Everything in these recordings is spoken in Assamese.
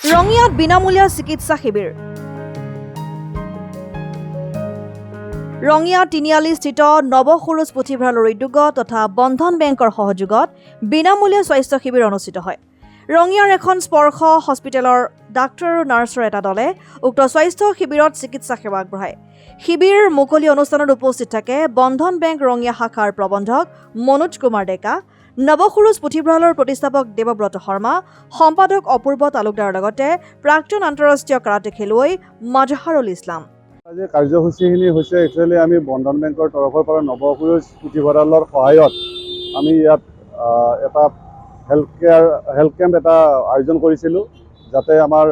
ৰঙিয়াত বিনামূলীয়া চিকিৎসা শিবিৰ। ৰঙিয়া তিনিআলিস্থিত নৱসুৰুজ পুথিভঁৰালৰ উদ্যোগত তথা বন্ধন বেংকৰ সহযোগত বিনামূলীয়া স্বাস্থ্য শিবিৰ অনুষ্ঠিত হয়। ৰঙিয়াৰ এখন স্পৰ্শ হস্পিটেলৰ ডাক্তৰ আৰু নাৰ্ছৰ এটা দলে উক্ত স্বাস্থ্য শিবিৰত চিকিৎসা সেৱা আগবঢ়ায়। শিবিৰ মুকলি অনুষ্ঠানত উপস্থিত থাকে বন্ধন বেংক ৰঙিয়া শাখাৰ প্ৰবন্ধক মনোজ কুমাৰ ডেকা, নৱসুৰুজ পুথিভঁৰালৰ প্ৰতিষ্ঠাপক দেৱব্ৰত শৰ্মা, সম্পাদক অপূৰ্ব তালুকদাৰৰ লগতে প্ৰাক্তন আন্তঃৰাষ্ট্ৰীয় কাৰাটে খেলুৱৈ মাজহাৰুল ইছলাম। আজি কাৰ্যসূচীখিনি হৈছে একচুৱেলি আমি বন্ধন বেংকৰ তৰফৰ পৰা নৱসুৰুজ পুথিভঁৰালৰ সহায়ত আমি ইয়াত এটা হেল্থ কেম্প এটা আয়োজন কৰিছিলোঁ, যাতে আমাৰ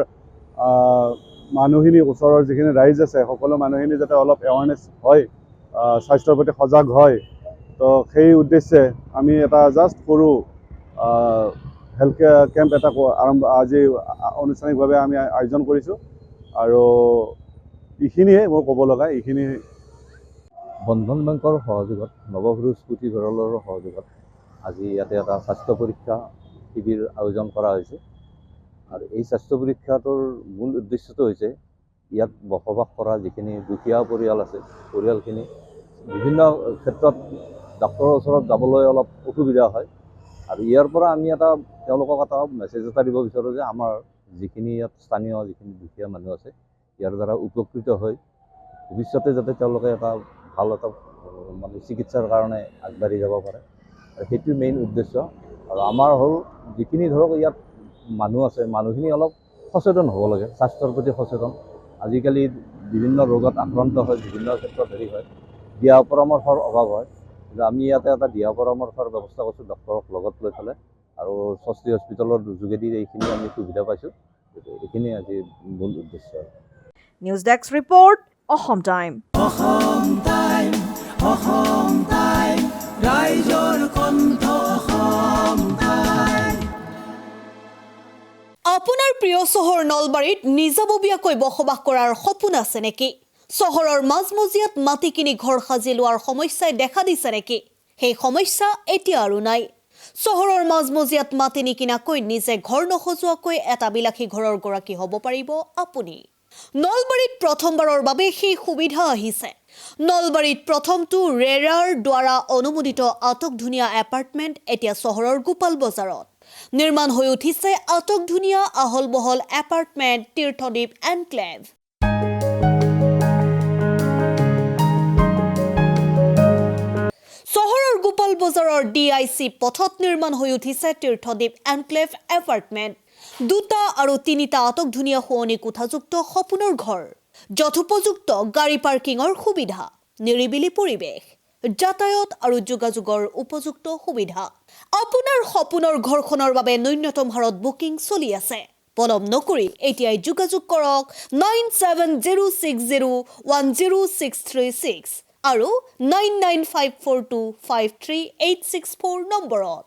মানুহখিনি ওচৰৰ যিখিনি ৰাইজ আছে সকলো মানুহখিনি যাতে অলপ এৱাৰনেছ হয়, স্বাস্থ্যৰ প্ৰতি সজাগ হয়। তো সেই উদ্দেশ্যে আমি এটা জাষ্ট সৰু হেল্থ কেম্প এটা আজি আনুষ্ঠানিকভাৱে আমি আয়োজন কৰিছোঁ। আৰু এইখিনিয়ে মোৰ ক'ব লগা। এইখিনি বন্ধন বেংকৰ সহযোগত নৱসুৰুজ পুথিভঁৰালৰ সহযোগত আজি ইয়াতে এটা স্বাস্থ্য পৰীক্ষা শিবিৰ আয়োজন কৰা হৈছে। আৰু এই স্বাস্থ্য পৰীক্ষাটোৰ মূল উদ্দেশ্যটো হৈছে ইয়াত বসবাস কৰা যিখিনি দুখীয়া পৰিয়াল আছে, পৰিয়ালখিনি বিভিন্ন ক্ষেত্ৰত ডাক্তৰৰ ওচৰত যাবলৈ অলপ অসুবিধা হয়। আৰু ইয়াৰ পৰা আমি তেওঁলোকক এটা মেছেজ এটা দিব বিচাৰোঁ যে আমাৰ যিখিনি ইয়াত স্থানীয় যিখিনি দুখীয়া মানুহ আছে, ইয়াৰ দ্বাৰা উপকৃত হৈ ভৱিষ্যতে যাতে তেওঁলোকে এটা ভাল মানে চিকিৎসাৰ কাৰণে আগবাঢ়ি যাব পাৰে, আৰু সেইটো মেইন উদ্দেশ্য। আৰু আমাৰ হ'ল যিখিনি ধৰক ইয়াত মানুহ আছে, মানুহখিনি অলপ সচেতন হ'ব লাগে, স্বাস্থ্যৰ প্ৰতি সচেতন। আজিকালি বিভিন্ন ৰোগত আক্ৰান্ত হয়, বিভিন্ন ক্ষেত্ৰত হেৰি হয়, দিহা পৰামৰ্শৰ অভাৱ হয়। কিন্তু আমি ইয়াতে এটা দিহা পৰামৰ্শৰ ব্যৱস্থা কৰিছোঁ ডক্তৰক লগত লৈ পেলাই, আৰু স্বস্তি হস্পিটেলৰ যোগেদি এইখিনি আমি সুবিধা পাইছোঁ। এইখিনি আজি মূল উদ্দেশ্য। News desk report, Assam time. আপোনাৰ প্ৰিয় চহৰ নলবাৰীত নিজাববীয়াকৈ বসবাস কৰাৰ সপোন আছে নেকি? চহৰৰ মাজমজিয়াত মাটি কিনি ঘৰ সাজি লোৱাৰ সমস্যাই দেখা দিছে নেকি? সেই সমস্যা এতিয়া আৰু নাই। চহৰৰ মাজমজিয়াত মাটি নিকিনাকৈ নিজে ঘৰ নসজোৱাকৈ এটা বিলাসী ঘৰৰ গৰাকী হ'ব পাৰিব আপুনি। নলবাৰীত প্ৰথমবাৰৰ বাবে সেই সুবিধা আহিছে। নলবাৰীত প্ৰথমটো ৰেৰাৰ দ্বাৰা অনুমোদিত আটকধুনীয়া এপাৰ্টমেণ্ট এতিয়া চহৰৰ গোপাল বজাৰত নিৰ্মাণ হৈ উঠিছে। আটকধুনীয়া আহল বহল এপাৰ্টমেণ্ট তীৰ্থদ্বীপ এনক্লেভ। চহৰৰ গোপাল বজাৰৰ DIC পথত নিৰ্মাণ হৈ উঠিছে তীৰ্থদ্বীপ এনক্লেভ এপাৰ্টমেণ্ট। 2টা আৰু 3টা আটকধুনীয়া শোৱনি কোঠাযুক্ত সপোনৰ ঘৰ, যথোপযুক্ত গাড়ী পাৰ্কিঙৰ সুবিধা, নিৰিবিলি পৰিৱেশ, যাতায়াত আৰু যোগাযোগৰ উপযুক্ত সুবিধা। আপোনাৰ সপোনৰ ঘৰখনৰ বাবে ন্যূনতম হাৰত বুকিং চলি আছে। পলম নকৰি এতিয়াই যোগাযোগ কৰক 9706010636 আৰু 9954253864 নম্বৰত।